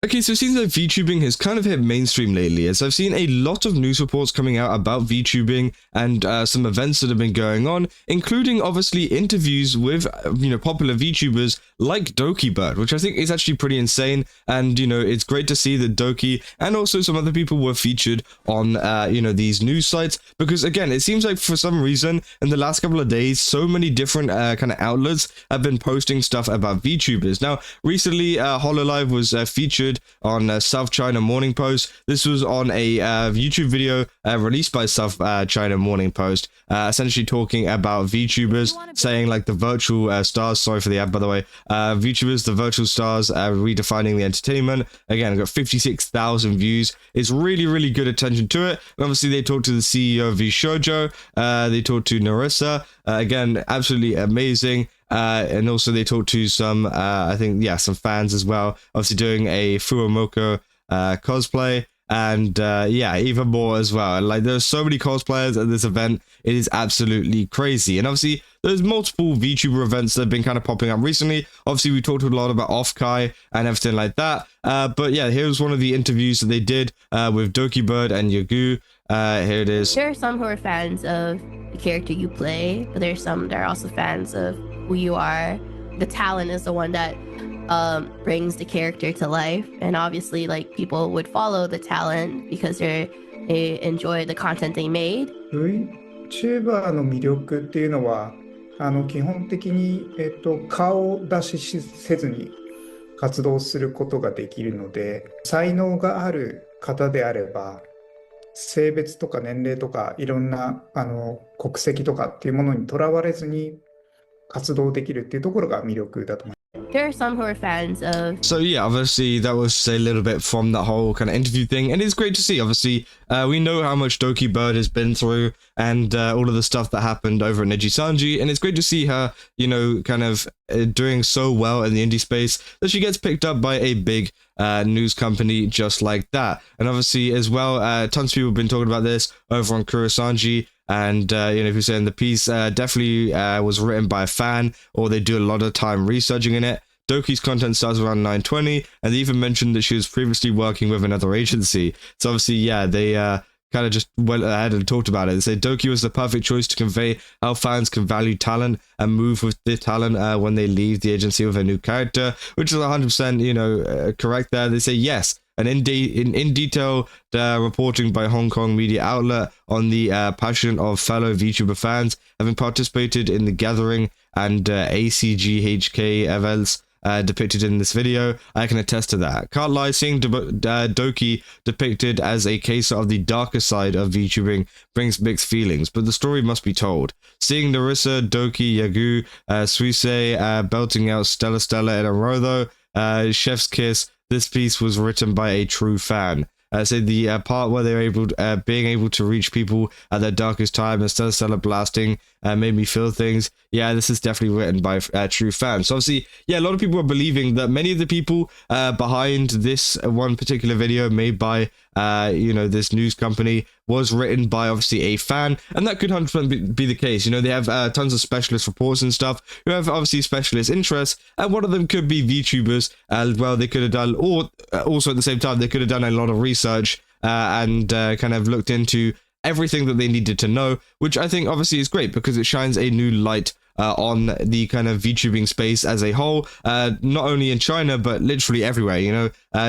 Okay, so it seems like VTubing has kind of hit mainstream lately, as I've seen a lot of news reports coming out about VTubing and some events that have been going on, including obviously interviews with, popular VTubers like Dokibird, which I think is actually pretty insane. And, it's great to see that Doki and also some other people were featured on, these news sites, because again, it seems like for some reason in the last couple of days, so many different kind of outlets have been posting stuff about VTubers. Now, recently, Hololive was featured on South China Morning Post. This was on a YouTube video released by South China Morning Post, essentially talking about VTubers, saying like the virtual stars, sorry for the ad by the way, VTubers, the virtual stars, redefining the entertainment. Again, got 56,000 views. It's really, really good attention to it. And obviously they talked to the CEO of VShojo, they talked to Nerissa, again, absolutely amazing. And also they talked to some, some fans as well, obviously doing a Fuomoko cosplay, and even more as well. And like, there's so many cosplayers at this event, it is absolutely crazy. And obviously there's multiple VTuber events that have been kind of popping up recently. Obviously we talked a lot about Offkai and everything like that, but yeah, here's one of the interviews that they did with Dokibird and YAGOO. Here it is. There are some who are fans of the character you play, but there's some that are also fans of who you are. The talent is the one that brings the character to life, and obviously like people would follow the talent because they enjoy the content they made. VTuber の魅力っていうのは基本的に、顔を出しせずに活動することができるので、才能がある方であれば性別とか年齢とかいろんな国籍とかっていうものにとらわれずに活動できるっていうところが魅力だと思います。There are some who are fans of. So yeah, obviously that was a little bit from that whole kind of interview thing, and it's great to see. Obviously, we know how much Dokibird has been through, and all of the stuff that happened over at Nijisanji, and it's great to see her, kind of doing so well in the indie space that she gets picked up by a big news company just like that. And obviously as well, tons of people have been talking about this over on Kurisanji. And, if you're saying the piece definitely was written by a fan, or they do a lot of time researching in it. Doki's content starts around 9:20, and they even mentioned that she was previously working with another agency. So obviously, yeah, they kind of just went ahead and talked about it. They said Doki was the perfect choice to convey how fans can value talent and move with the talent when they leave the agency with a new character, which is 100%, correct there. They say yes. And in detail, reporting by Hong Kong media outlet on the passion of fellow VTuber fans having participated in the gathering and ACGHK events depicted in this video, I can attest to that. Can't lie, seeing Doki depicted as a case of the darker side of VTubing brings mixed feelings, but the story must be told. Seeing Nerissa, Doki, YAGOO, Suisei belting out Stella in a row though, chef's kiss. This piece was written by a true fan. So the part where they're being able to reach people at their darkest time instead of Stella blasting made me feel things. Yeah, this is definitely written by true fans. So obviously, yeah, a lot of people are believing that many of the people behind this one particular video made by, this news company was written by obviously a fan, and that could 100% be the case. They have tons of specialist reports and stuff who have obviously specialist interests, and one of them could be VTubers as well. They could have done, or also at the same time, they could have done a lot of research and kind of looked into everything that they needed to know, which I think obviously is great because it shines a new light on the kind of VTubing space as a whole, not only in China, but literally everywhere.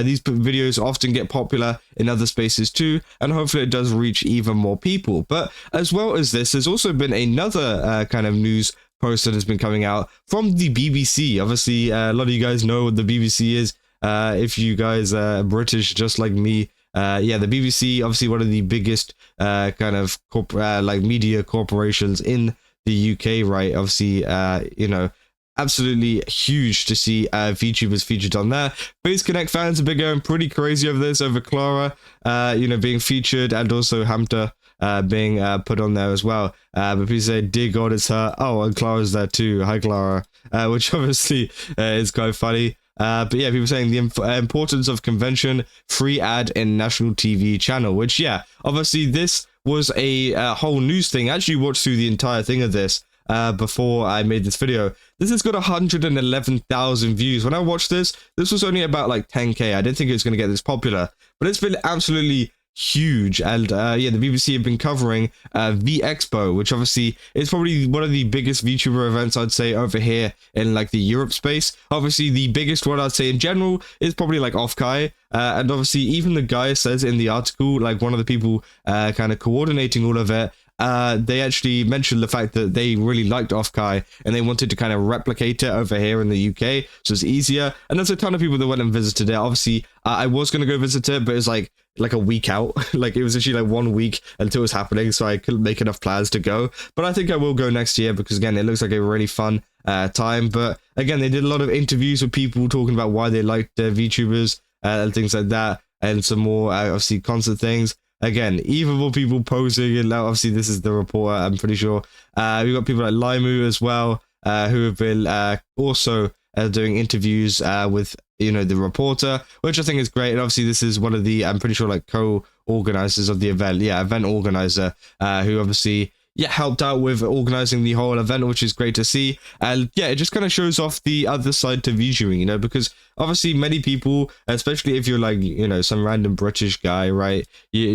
These videos often get popular in other spaces too, and hopefully it does reach even more people. But as well as this, there's also been another kind of news post that has been coming out from the BBC. Obviously, a lot of you guys know what the BBC is. If you guys are British, just like me, the BBC, obviously one of the biggest kind of media corporations in the UK, right? Obviously, absolutely huge to see VTubers featured on there. Face Connect fans have been going pretty crazy over this, over Clara, being featured, and also Hamta being put on there as well. But people say, dear God, it's her. Oh, and Clara's there too. Hi, Clara. Which obviously is quite funny. But yeah, people saying the importance of convention, free ad in national TV channel, which, yeah, obviously this was a whole news thing. I actually watched through the entire thing of this before I made this video. This has got 111,000 views. When I watched this was only about like 10k. I didn't think it was going to get this popular, but it's been absolutely huge. And yeah, the BBC have been covering VExpo, which obviously is probably one of the biggest VTuber events, I'd say, over here in like the Europe space. Obviously the biggest one I'd say in general is probably like Offkai, and obviously even the guy says in the article, like one of the people kind of coordinating all of it, they actually mentioned the fact that they really liked Offkai and they wanted to kind of replicate it over here in the UK, so it's easier. And there's a ton of people that went and visited it. Obviously, I was going to go visit it, but it's like a week out. Like it was actually like 1 week until it was happening, so I couldn't make enough plans to go. But I think I will go next year because again, it looks like a really fun time. But again, they did a lot of interviews with people talking about why they liked VTubers and things like that, and some more obviously concert things. Again, even more people posing, and now obviously this is the reporter, I'm pretty sure. We've got people like Limu as well, who have been also doing interviews with, you know, the reporter, which I think is great. And obviously this is one of the, I'm pretty sure, like co-organizers of the event. Yeah, event organizer, who obviously, yeah, helped out with organizing the whole event, which is great to see. And yeah, it just kind of shows off the other side to VTubing, you know, because obviously many people, especially if you're like, you know, some random British guy, right?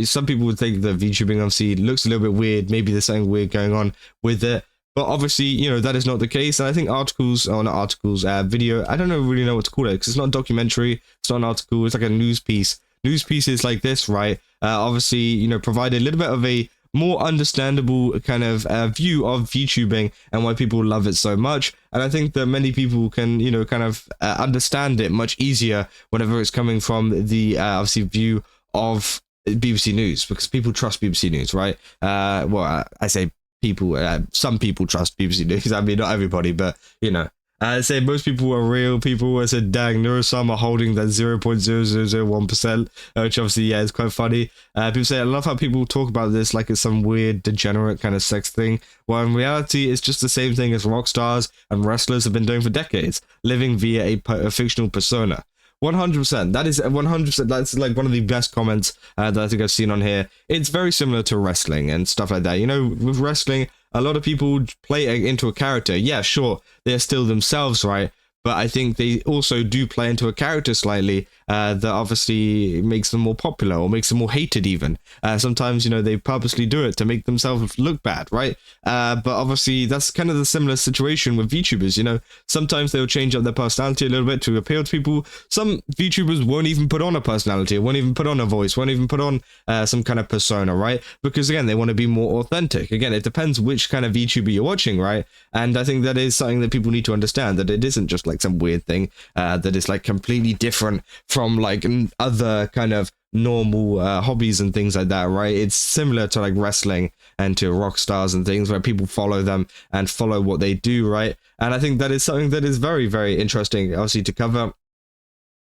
Some people would think that VTubing obviously looks a little bit weird. Maybe there's something weird going on with it. But obviously, you know, that is not the case. And I think articles, or not articles, video, I don't really know what to call it, because it's not a documentary, it's not an article, it's like a news piece. News pieces like this, right? Obviously, you know, provide a little bit of a more understandable kind of view of VTubing and why people love it so much. And I think that many people can, you know, kind of understand it much easier whenever it's coming from the obviously view of BBC News, because people trust BBC News, right? Well, I say people, some people trust BBC News. I mean, not everybody, but you know, I say most people are real people. I said, dang, Nerissa are holding that 0.0001%, which obviously, yeah, is quite funny. People say, I love how people talk about this like it's some weird, degenerate kind of sex thing. Well, in reality, it's just the same thing as rock stars and wrestlers have been doing for decades, living via a fictional persona. 100%. That is 100%. That's like one of the best comments that I think I've seen on here. It's very similar to wrestling and stuff like that. You know, with wrestling, a lot of people play into a character. Yeah, sure, they're still themselves, right? But I think they also do play into a character slightly that obviously makes them more popular or makes them more hated even. Sometimes, you know, they purposely do it to make themselves look bad, right? But obviously that's kind of the similar situation with VTubers, you know. Sometimes they'll change up their personality a little bit to appeal to people. Some VTubers won't even put on a personality, won't even put on a voice, won't even put on some kind of persona, right? Because again, they want to be more authentic. Again, it depends which kind of VTuber you're watching, right? And I think that is something that people need to understand, that it isn't just like some weird thing that is like completely different from like other kind of normal hobbies and things like that, right? It's similar to like wrestling and to rock stars and things where people follow them and follow what they do, right? And I think that is something that is very, very interesting, obviously, to cover.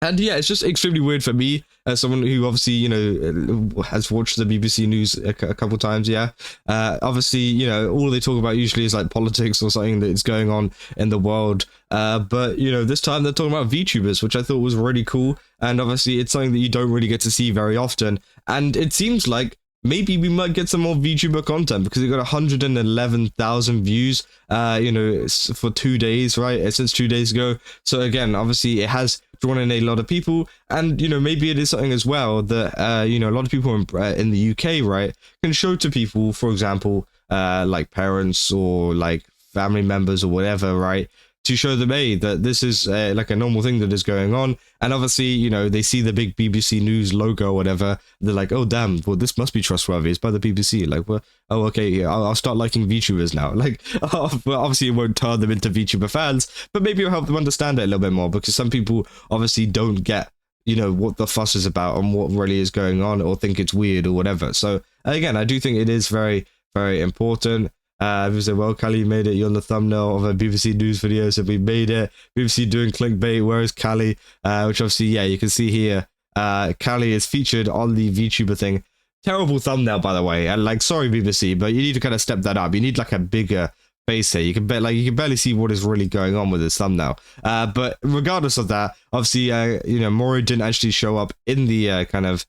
And yeah, it's just extremely weird for me as someone who obviously, you know, has watched the BBC News a couple times. Yeah, obviously, you know, all they talk about usually is like politics or something that is going on in the world. But you know, this time they're talking about VTubers, which I thought was really cool. And obviously, it's something that you don't really get to see very often. And it seems like maybe we might get some more VTuber content because it got 111,000 views, you know, for 2 days, right? Since 2 days ago. So again, obviously, it has drawn in a lot of people, and you know, maybe it is something as well that you know, a lot of people in the UK, right, can show to people, for example, like parents or like family members or whatever, right, to show them, hey, that this is like a normal thing that is going on. And obviously, you know, they see the big BBC News logo or whatever, they're like, oh damn, well, this must be trustworthy, it's by the BBC. Like, well, oh okay, yeah, I'll start liking VTubers now. Like, well, obviously it won't turn them into VTuber fans, but maybe it'll help them understand it a little bit more, because some people obviously don't get, you know, what the fuss is about and what really is going on, or think it's weird or whatever. So again, I do think it is very, very important. People say, well, Callie made it, you're on the thumbnail of a BBC News video, so we made it. BBC doing clickbait, where is Callie? Which obviously, yeah, you can see here, Callie is featured on the VTuber thing. Terrible thumbnail, by the way, and like, sorry BBC, but you need to kind of step that up. You need like a bigger face here. You can barely see what is really going on with this thumbnail. But regardless of that, obviously, you know, Mori didn't actually show up in the kind of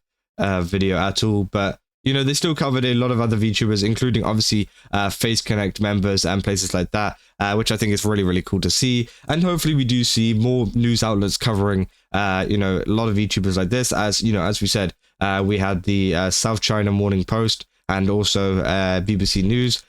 video at all, but you know, they still covered a lot of other VTubers, including obviously Face Connect members and places like that, which I think is really, really cool to see. And hopefully we do see more news outlets covering, you know, a lot of VTubers like this. As, you know, as we said, we had the South China Morning Post and also BBC News.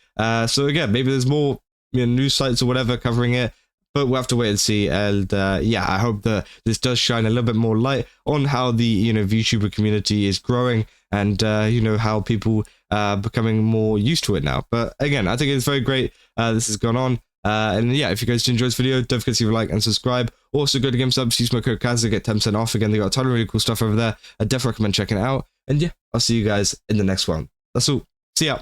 So again, maybe there's more, you know, news sites or whatever covering it. But we'll have to wait and see. And yeah, I hope that this does shine a little bit more light on how the, you know, VTuber community is growing and, you know, how people are becoming more used to it now. But again, I think it's very great. This has gone on. And yeah, if you guys enjoyed this video, don't forget to leave a like and subscribe. Also, go to GameStop, use my code Kaz to get 10% off. Again, they got a ton of really cool stuff over there. I definitely recommend checking it out. And yeah, I'll see you guys in the next one. That's all. See ya.